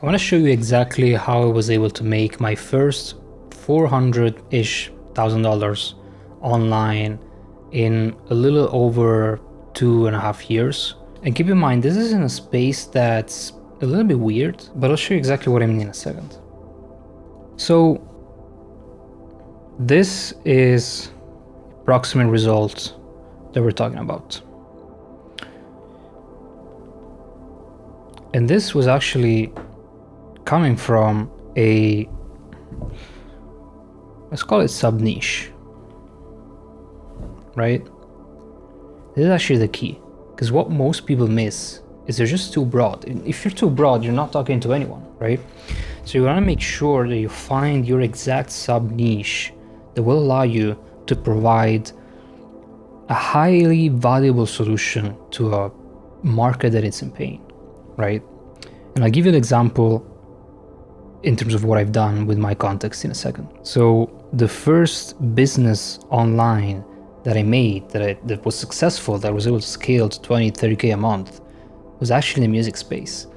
I want to show you exactly how I was able to make my first $400-ish thousand online in a little over 2.5 years. And keep in mind, this is in a space that's a little bit weird, but I'll show you exactly what I mean in a second. So this is approximate result that we're talking about. And this was actually coming from a, let's call it sub niche, right? This is actually the key, because what most people miss is they're just too broad. If you're too broad, you're not talking to anyone, right? So you want to make sure that you find your exact sub niche that will allow you to provide a highly valuable solution to a market that is in pain, right? And I'll give you an example in terms of what I've done with my context in a second. So the first business online that I made that was successful, that I was able to scale to 20, 30K a month, was actually in the music space.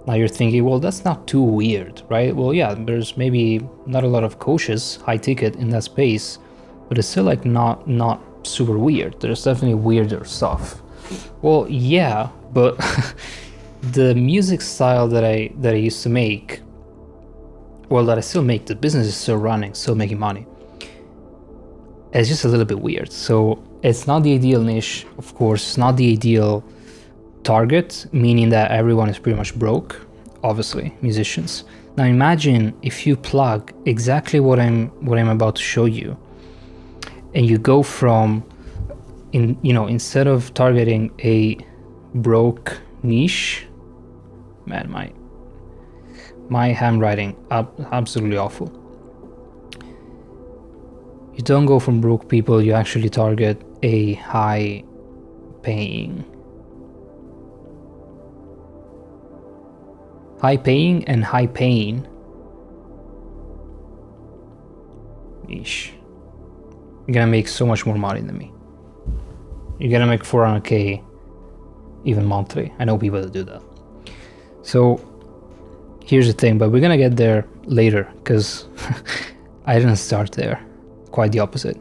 Now you're thinking, well, that's not too weird, right? Well, yeah, there's maybe not a lot of coaches, high ticket in that space, but it's still like not super weird. There's definitely weirder stuff. Well, yeah, but the music style that I used to make, well, that I still make, the business is still running, still making money. It's just a little bit weird. So it's not the ideal niche, of course, it's not the ideal target, meaning that everyone is pretty much broke, obviously, musicians. Now imagine if you plug exactly what I'm about to show you, and you go from, instead of targeting a broke niche, man, my handwriting absolutely awful. You don't go from broke people, you actually target a high paying and high paying niche. You're gonna make so much more money than me. You're gonna make 400K even monthly. I know people that do that. So here's the thing, but we're gonna get there later, because I didn't start there. Quite the opposite.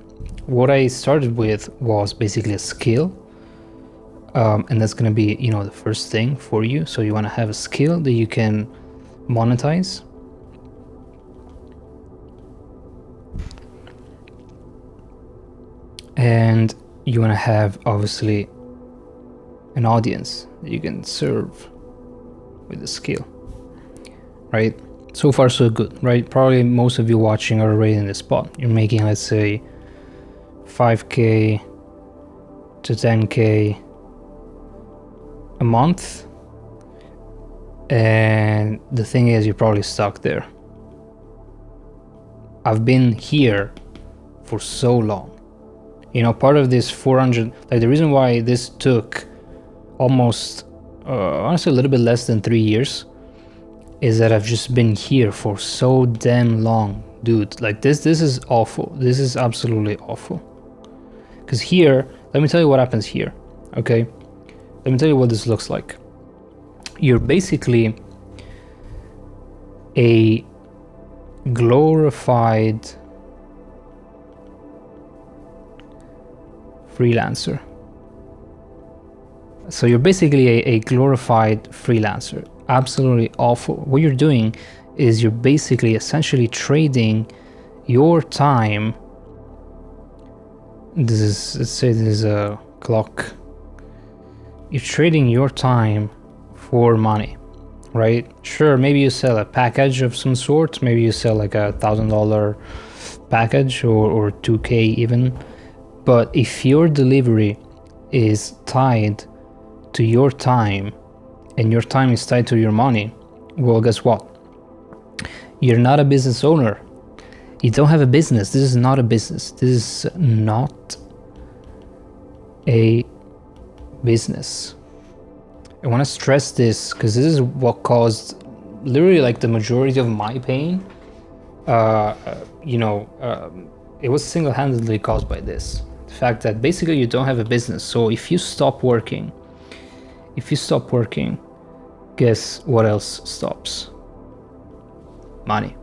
What I started with was basically a skill, and that's gonna be, the first thing for you. So you wanna have a skill that you can monetize. And you wanna have, obviously, an audience that you can serve with the skill, right? So far so good, right? Probably most of you watching are already in this spot. You're making, let's say, 5K to 10K a month, and the thing is, you're probably stuck there. I've been here for so long. Part of this 400, like the reason why this took almost, honestly, a little bit less than 3 years, is that I've just been here for so damn long, dude. Like this is awful. This is absolutely awful. Because here, let me tell you what happens here, okay? Let me tell you what this looks like. You're basically a glorified freelancer. So you're basically a glorified freelancer. Absolutely awful. What you're doing is you're basically essentially trading your time. Let's say this is a clock. You're trading your time for money, right? Sure, maybe you sell a package of some sort. Maybe you sell like $1,000 package or 2K even. But if your delivery is tied to your time, and your time is tied to your money, well, guess what? You're not a business owner. You don't have a business. This is not a business. This is not a business. I want to stress this, because this is what caused literally like the majority of my pain. It was single-handedly caused by this. The fact that basically you don't have a business. So if you stop working, guess what else stops? money.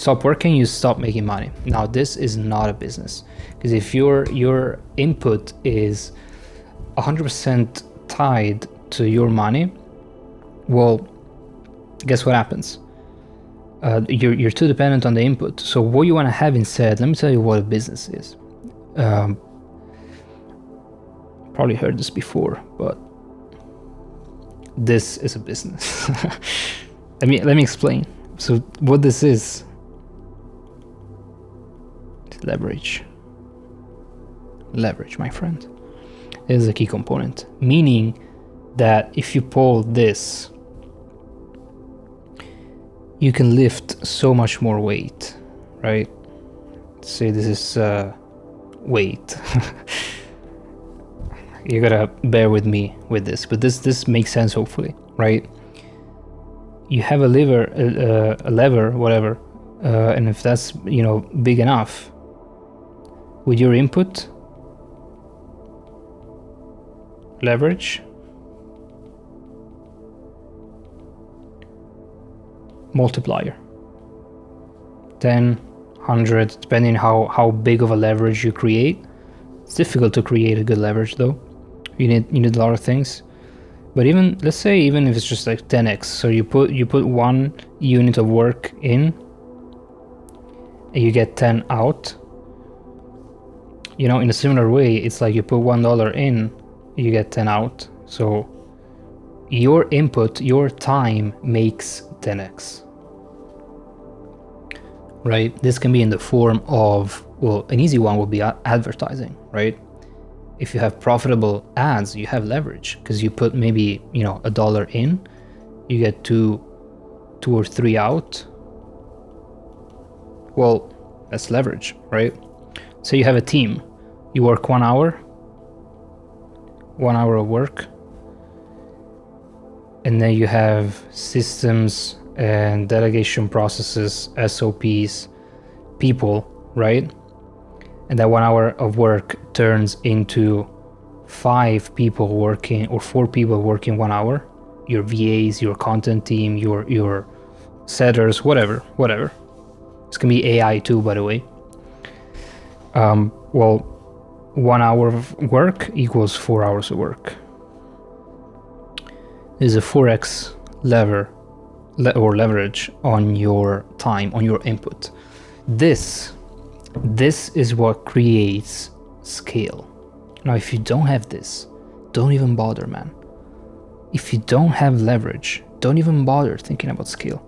Stop working, you stop making money. Now this is not a business, because if your input is 100% tied to your money, well, guess what happens? You're too dependent on the input. So what you want to have instead, let me tell you what a business is. Probably heard this before, but this is a business. let me explain. So what this is leverage. Leverage, my friend, is a key component, meaning that if you pull this, you can lift so much more weight, right? Say this is weight. You gotta bear with me with this, but this makes sense hopefully, right? You have a lever, whatever, and if that's big enough, with your input, leverage, multiplier, 10, 100, depending how big of a leverage you create. It's difficult to create a good leverage though. You need a lot of things. But let's say even if it's just like 10x, so you put 1 unit of work in and you get 10 out. In a similar way, it's like you put $1 in, you get 10 out. So your input, your time makes 10x. Right? This can be in the form of, well, an easy one would be advertising, right? If you have profitable ads, you have leverage because you put maybe, $1 in, you get two or three out. Well, that's leverage, right? So you have a team, you work 1 hour, 1 hour of work, and then you have systems and delegation processes, SOPs, people, right? And that 1 hour of work turns into 5 people working or 4 people working 1 hour. Your VAs, your content team, your setters, whatever. This can be AI too, by the way. Well, 1 hour of work equals 4 hours of work. There's a 4x leverage on your time, on your input. This is what creates scale. Now, if you don't have this, don't even bother, man. If you don't have leverage, don't even bother thinking about scale,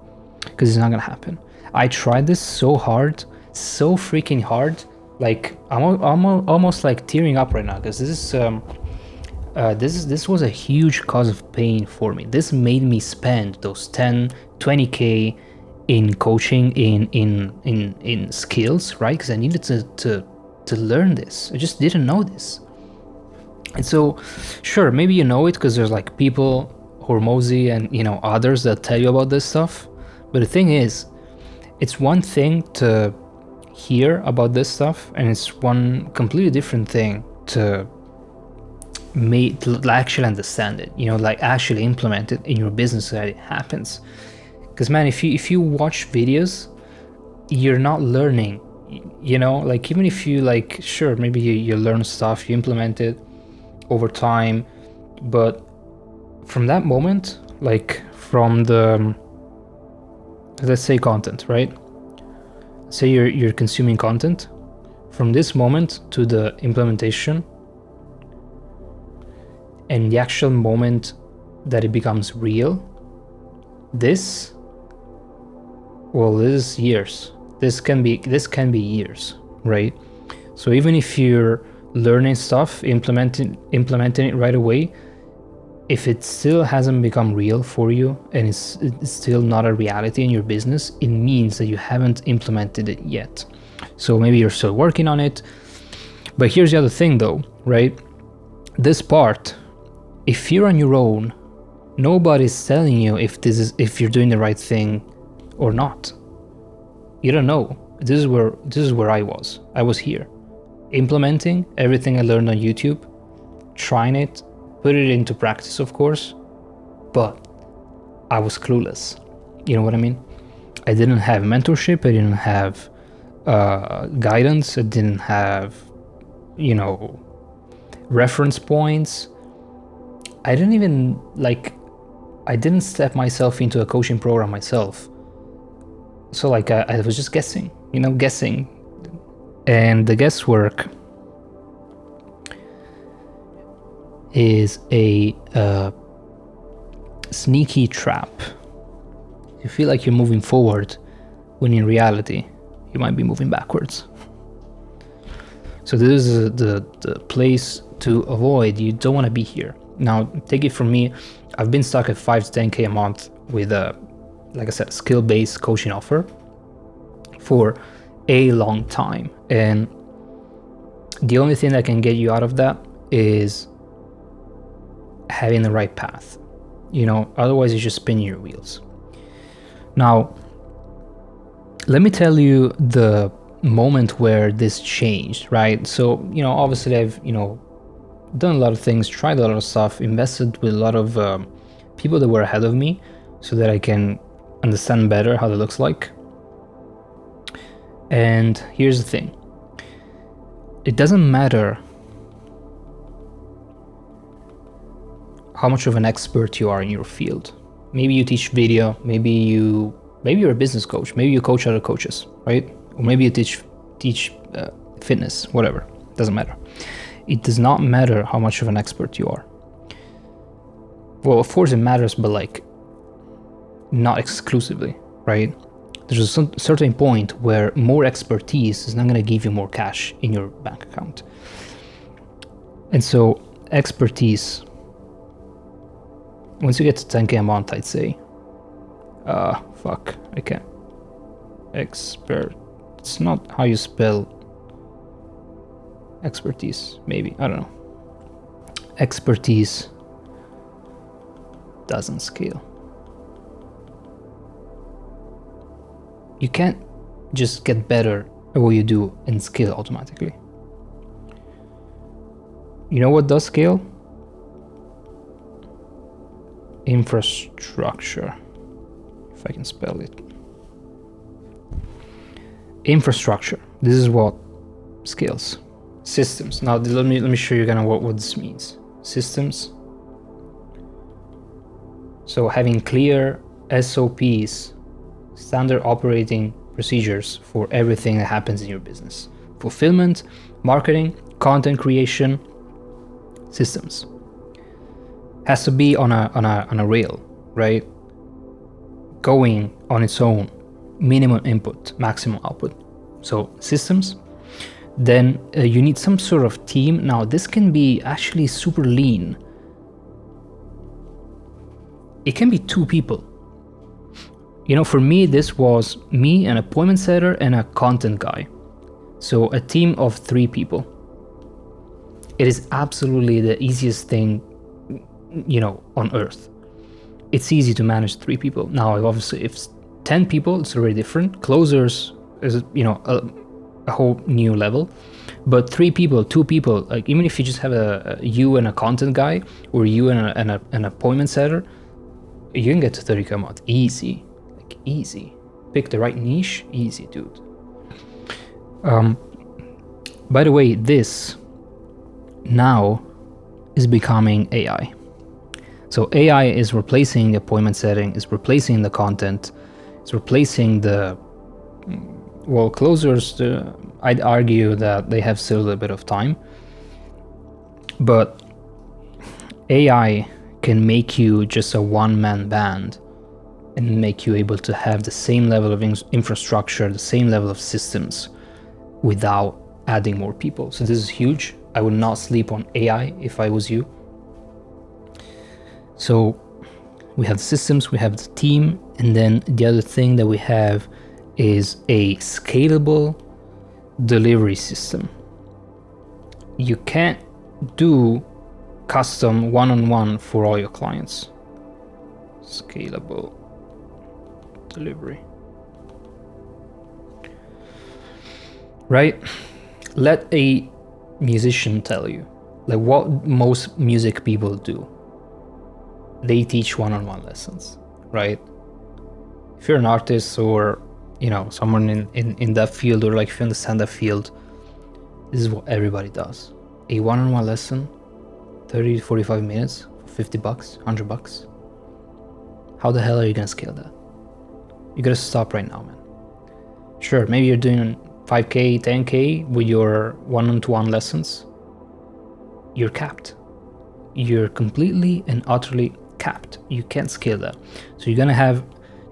because it's not gonna happen. I tried this so hard, so freaking hard. Like I'm almost like tearing up right now, because this was a huge cause of pain for me. This made me spend those 10, 20K in coaching, in skills, right? Because I needed to learn this. I just didn't know this. And so, sure, maybe you know it because there's like people, Hormozy and others that tell you about this stuff. But the thing is, it's one thing to hear about this stuff, and it's one completely different thing to actually understand it. Like actually implement it in your business so that it happens. Because man, if you watch videos, you're not learning. Like even if you sure, maybe you learn stuff, you implement it over time, but from that moment, like from the, let's say, content, right? Say you're consuming content, from this moment to the implementation and the actual moment that it becomes real, this is years. This can be years, right? So even if you're learning stuff, implementing it right away, if it still hasn't become real for you and it's still not a reality in your business, it means that you haven't implemented it yet. So maybe you're still working on it. But here's the other thing though, right? This part, if you're on your own, nobody's telling you if you're doing the right thing or not. You don't know. This is where I was. I was here, implementing everything I learned on YouTube, trying it, put it into practice, of course, but I was clueless. You know what I mean? I didn't have mentorship, I didn't have guidance, I didn't have, reference points. I didn't step myself into a coaching program myself. So I was just guessing. And the guesswork is a sneaky trap. You feel like you're moving forward when in reality you might be moving backwards. So this is the place to avoid. You don't want to be here. Now, take it from me, I've been stuck at 5 to 10K a month with like I said, skill-based coaching offer for a long time. And the only thing that can get you out of that is having the right path. Otherwise you just spin your wheels. Now, let me tell you the moment where this changed, right? So, obviously I've, done a lot of things, tried a lot of stuff, invested with a lot of people that were ahead of me so that I can understand better how that looks like. And here's the thing. It doesn't matter how much of an expert you are in your field. Maybe you teach video, maybe you're a business coach, maybe you coach other coaches, right? Or maybe you teach fitness, whatever, doesn't matter. It does not matter how much of an expert you are. Well, of course it matters, but not exclusively, right? There's a certain point where more expertise is not going to give you more cash in your bank account. And so expertise, once you get to 10K a month, I'd say, I can't. Expert, it's not how you spell expertise, maybe, I don't know. Expertise doesn't scale. You can't just get better at what you do and scale automatically. You know what does scale? Infrastructure, if I can spell it. Infrastructure, this is what scales. Systems. Now let me show you kind of what this means. Systems. So having clear SOPs, standard operating procedures for everything that happens in your business. Fulfillment, marketing, content creation, systems. Has to be on a rail, right? Going on its own, minimum input, maximum output. So systems. Then you need some sort of team. Now this can be actually super lean. It can be 2 people. For me, this was me, an appointment setter, and a content guy. So a team of 3 people. It is absolutely the easiest thing, on earth. It's easy to manage 3 people. Now, obviously, if it's 10 people, it's already different. Closers is, a whole new level. But 3 people, 2 people, even if you just have you and a content guy, or you and an appointment setter, you can get to 30K a month. Easy. Easy. Pick the right niche. Easy, dude. By the way, this now is becoming AI. So AI is replacing appointment setting, is replacing the content, it's replacing the closers. I'd argue that they have still a little bit of time, but AI can make you just a one-man band and make you able to have the same level of infrastructure, the same level of systems without adding more people. So this is huge. I would not sleep on AI if I was you. So we have the systems, we have the team, and then the other thing that we have is a scalable delivery system. You can't do custom one-on-one for all your clients. Scalable delivery. Right? Let a musician tell you, what most music people do. They teach one-on-one lessons, right? if you're an artist or, you know, someone in that field, or like if you understand that field, this is what everybody does. A one-on-one lesson, 30 to 45 minutes, for $50, $100. How the hell are you gonna scale that? You gotta stop right now, man. Sure, maybe you're doing 5K, 10K with your one-on-one lessons. You're capped. You're completely and utterly capped. You can't scale that. So you're gonna have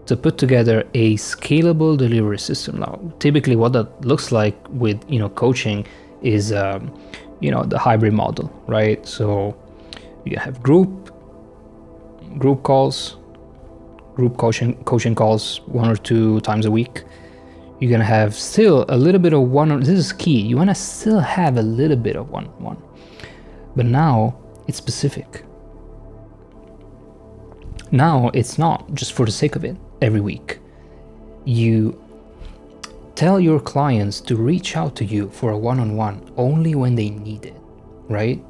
to put together a scalable delivery system. Now, typically what that looks like with, you know, coaching is, you know, the hybrid model, right? So you have group calls, group coaching calls 1 or 2 times a week. You're gonna have still a little bit of this is key. You wanna still have a little bit of one-on-one, but now it's specific. Now it's not just for the sake of it every week. You tell your clients to reach out to you for a one-on-one only when they need it, right?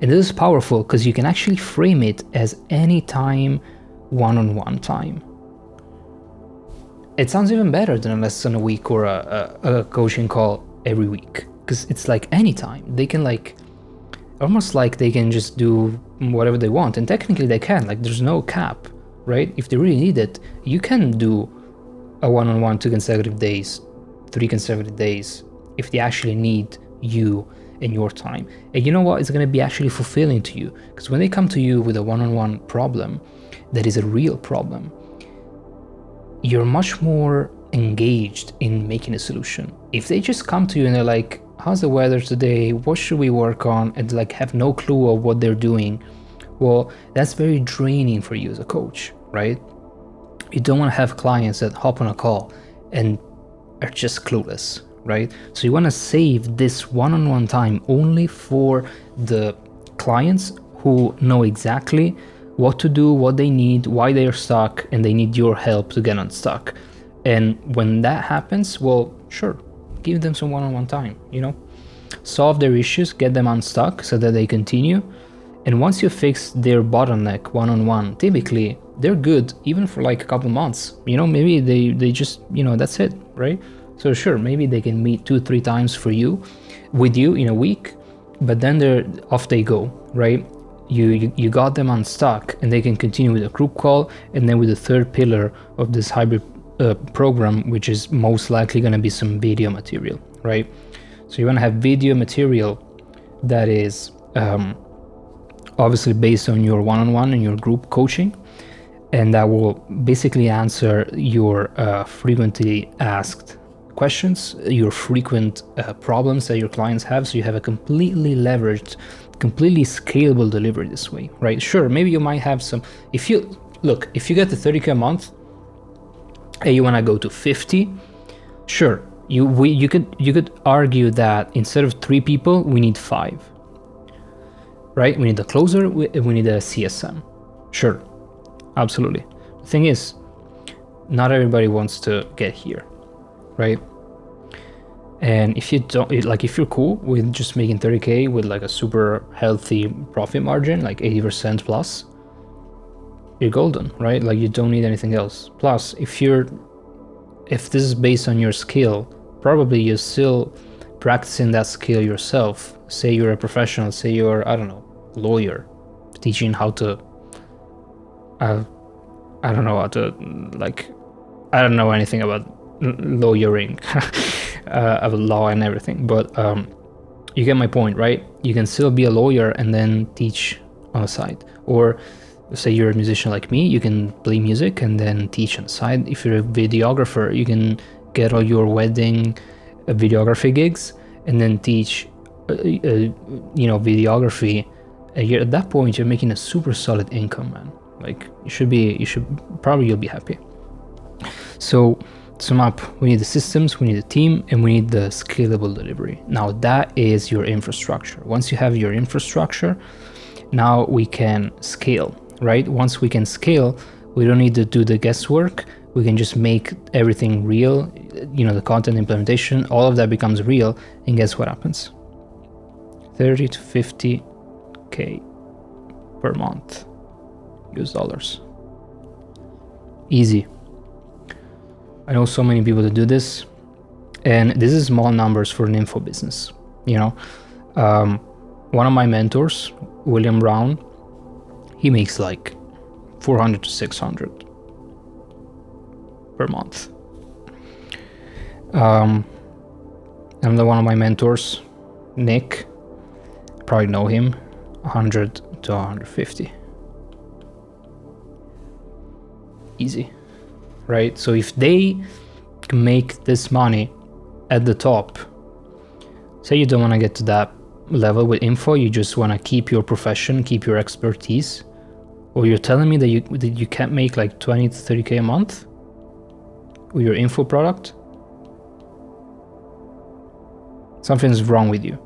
And this is powerful because you can actually frame it as anytime one-on-one time. It sounds even better than a lesson a week or a coaching call every week, because it's like anytime. They can like, almost like they can just do whatever they want, and technically they can, like there's no cap, right? If they really need it, you can do a one-on-one 2 consecutive days, 3 consecutive days, if they actually need you and your time. And you know what? It's going to be actually fulfilling to you, because when they come to you with a one-on-one problem that is a real problem, you're much more engaged in making a solution. If they just come to you and they're like, how's the weather today? What should we work on? And like have no clue of what they're doing. Well, that's very draining for you as a coach, right? You don't want to have clients that hop on a call and are just clueless, right? So you want to save this one-on-one time only for the clients who know exactly what to do, what they need, why they're stuck, and they need your help to get unstuck. And when that happens, well, sure, give them some one-on-one time, you know? Solve their issues, get them unstuck so that they continue. And once you fix their bottleneck one-on-one, typically they're good even for like a couple months. You know, maybe they just, you know, that's it, right? So sure, maybe they can meet 2-3 times with you in a week, but then they're off they go, right? You got them unstuck, and they can continue with a group call, and then with the third pillar of this hybrid program, which is most likely going to be some video material, right? So you want to have video material that is obviously based on your one-on-one and your group coaching, and that will basically answer your frequently asked questions, your frequent problems that your clients have. So you have a completely leveraged, completely scalable delivery this way, right? Sure, maybe you might have some, if you get to 30K a month and you want to go to 50, sure, you could argue that instead of 3 people, we need 5, right? We need a closer, we need a CSM. Sure, absolutely. The thing is, not everybody wants to get here, right? And if you don't, if you're cool with just making 30K with like a super healthy profit margin, like 80% plus, you're golden, right? Like you don't need anything else. Plus, if this is based on your skill, probably you're still practicing that skill yourself. Say you're a professional, say you're, I don't know, lawyer, teaching how to, I don't know anything about lawyering, of law and everything, but you get my point, right? You can still be a lawyer and then teach on the side. Or say you're a musician like me, you can play music and then teach on the side. If you're a videographer, you can get all your wedding videography gigs and then teach videography. At that point, you're making a super solid income, man. Like you'll be happy. So to sum up, we need the systems, we need the team, and we need the scalable delivery. Now that is your infrastructure. Once you have your infrastructure, now we can scale, right? Once we can scale, we don't need to do the guesswork. We can just make everything real. The content implementation, all of that becomes real. And guess what happens? 30 to 50K per month, US dollars. Easy. I know so many people that do this, and this is small numbers for an info business. You know, one of my mentors, William Brown, he makes like 400 to 600 per month. Another one of my mentors, Nick, probably know him, 100 to 150. Easy, right? So if they make this money at the top, say you don't want to get to that level with info, you just want to keep your profession, keep your expertise, or you're telling me that you can't make like 20 to 30K a month with your info product? Something's wrong with you.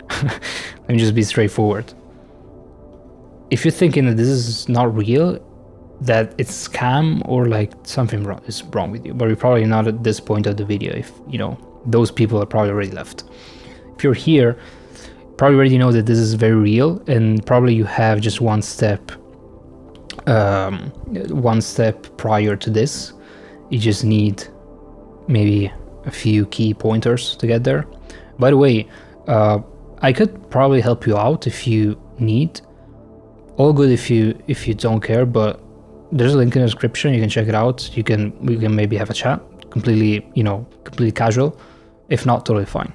Let me just be straightforward. If you're thinking that this is not real, that it's scam, or like something is wrong with you, but you're probably not at this point of the video. If you know, those people are probably already left. If you're here, probably already know that this is very real, and probably you have just one step prior to this. You just need maybe a few key pointers to get there. By the way, I could probably help you out if you need. All good if you don't care, but there's a link in the description. You can check it out. We can maybe have a chat, completely casual. If not, totally fine.